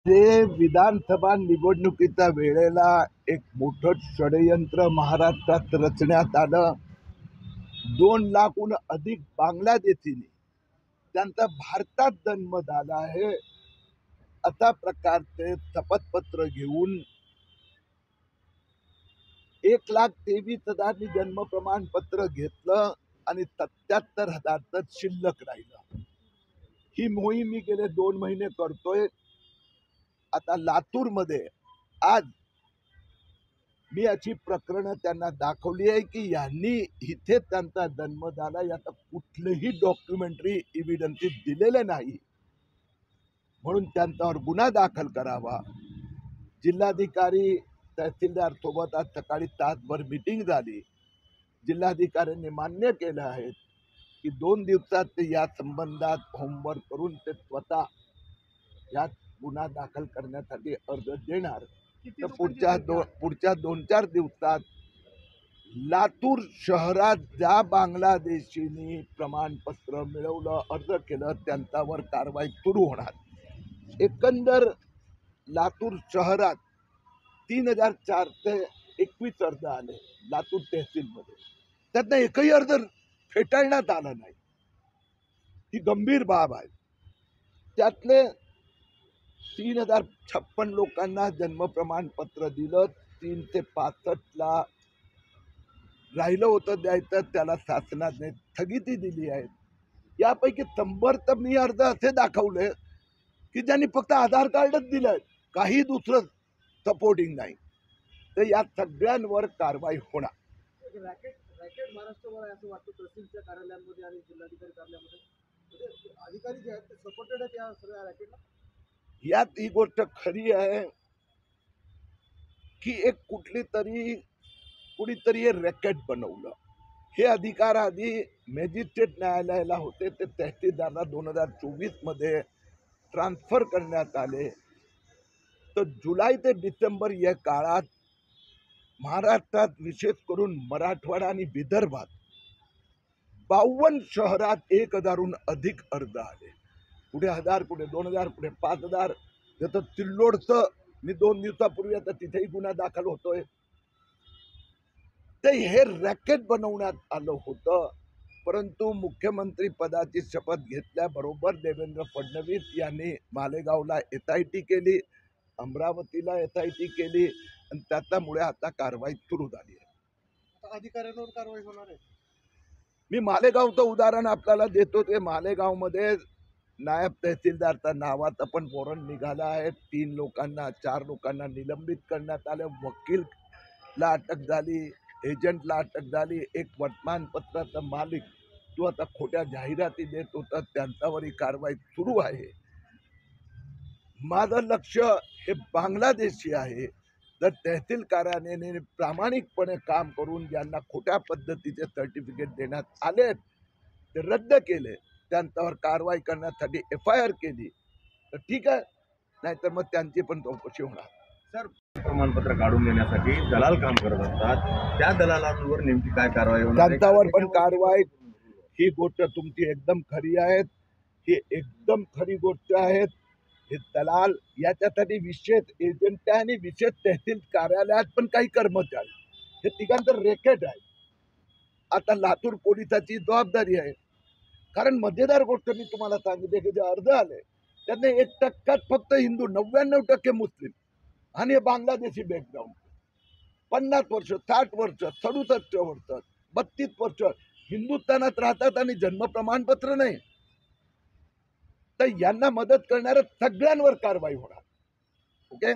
ते विधानसभा निवडणुकीच्या वेळेला एक मोठं षडयंत्र महाराष्ट्रात रचण्यात आलं. 2 लाखहून अधिक बांगलादेशींनी त्यांचा भारतात जन्म झाला आहे अशा प्रकारचे शपथपत्र घेऊन 1,23,000 जन्म प्रमाणपत्र घेतलं आणि 77,000 शिल्लक राहिलं. ही मोहीम मी गेले 2 महिने करतोय. आता लातूरमध्ये आज मी अशी प्रकरणं त्यांना दाखवली आहे की यांनी इथे त्यांचा जन्म झाला याचं कुठलंही डॉक्युमेंटरी एव्हिडन्स दिलेलं नाही, म्हणून त्यांच्यावर गुन्हा दाखल करावा. जिल्हाधिकारी तहसीलदार सोबत आज सकाळी तासभर मीटिंग झाली. जिल्हाधिकाऱ्यांनी मान्य केलं आहे की 2 दिवसात ते या संबंधात होमवर्क करून ते स्वतः यात गुन्हा दाखल करण्यासाठी अर्ज देणार. तर पुढच्या 2-4 दिवसात लातूर शहरात ज्या बांगलादेशींनी प्रमाणपत्र मिळवलं, अर्ज केलं, त्यांच्यावर कारवाई सुरू होणार. एकंदर लातूर शहरात 3,421 अर्ज आले लातूर तहसीलमध्ये. त्यातनं एकही अर्ज फेटाळण्यात आला नाही. ही गंभीर बाब आहे. त्यातले 3,056 लोकांना जन्म प्रमाणपत्र दिलं. 365ला राहिलं होतं द्यायचं, त्याला शासनाने स्थगिती दिली आहे. यापैकी 100 तर मी अर्ज असे दाखवले की ज्यांनी फक्त आधार कार्डच दिलंय, काही दुसरं सपोर्टिंग नाही. तर या सगळ्यांवर कारवाई होणार. रॅकेट महाराष्ट्रभर आहे असं वाटतं. तहसीलच्या कार्यालयांमध्ये आणि जिल्हाधिकारी कार्यालयामध्ये म्हणजे अधिकारी जे आहेत ते सपोर्टेड आहेत या सगळ्या रॅकेटला. यात ही गोष्ट खरी आहे की एक कुणीतरी हे रॅकेट बनवलं. हे अधिकार आधी मॅजिस्ट्रेट न्यायालयाला होते, ते तहसीलदारला 2024 मध्ये ट्रान्सफर करण्यात आले. तर जुलै ते डिसेंबर या काळात महाराष्ट्रात, विशेष करून मराठवाडा आणि विदर्भात 52 शहरात 1,000हून अधिक अर्ज आले. कुठे 1,000, कुठे 2,000, कुठे 5,000. जसं सिल्लोडचं मी 2 दिवसापूर्वी आता तिथेही गुन्हा दाखल होतोय. ते हे रॅकेट बनवण्यात आलं होतं. परंतु मुख्यमंत्री पदाची शपथ घेतल्याबरोबर देवेंद्र फडणवीस यांनी मालेगावला SIT केली, अमरावतीला SIT केली आणि त्याच्यामुळे आता कारवाई सुरू झाली आहे. अधिकाऱ्यांवर कारवाई होणार आहे. मी मालेगावचं उदाहरण आपल्याला देतो. ते मालेगावमध्ये नायब तहसीलदारच्या नावाचा पण वॉरंट निघाला आहे. 3 लोकांना 4 लोकांना निलंबित करण्यात आलं. वकीलला अटक झाली, एजंटला अटक झाली. एक वर्तमानपत्राचा मालिक तो आता खोट्या जाहिराती देत होता, त्यांच्यावरही कारवाई सुरू आहे. माझं लक्ष हे बांगलादेशी आहे. जर तहसील कार्यालयाने प्रामाणिकपणे काम करून ज्यांना खोट्या पद्धतीचे सर्टिफिकेट देण्यात आले ते रद्द केले, त्यांच्यावर कारवाई करण्यासाठी FIR केली तर ठीक आहे, नाहीतर मग त्यांची पण चौकशी होणार. सर, प्रमाणपत्र काढून देण्यासाठी दलाल काम करत असतात, त्या दलालांवर नेमकी काय कारवाई होणार? त्यांच्यावर पण कारवाई. ही गोष्ट तुमची एकदम खरी आहे. ही एकदम खरी गोष्ट आहे. हे दलाल, याच्यासाठी विशेष एजंट आणि विशेष तहसील कार्यालयात पण काही कर्मचारी, हे तिघांचं रॅकेट आहे. आता लातूर पोलिसाची जबाबदारी आहे. कारण मजेदार गोष्ट मी तुम्हाला सांगितले की जे अर्ज आले त्यातले 1% फक्त हिंदू, 99% मुस्लिम आणि हे बांगलादेशी बॅकग्राऊंड. 50 वर्ष, 60 वर्ष, 67 वर्ष, 32 वर्ष हिंदुस्थानात राहतात आणि जन्म प्रमाणपत्र नाही. तर यांना मदत करणाऱ्या सगळ्यांवर कारवाई होणार. ओके.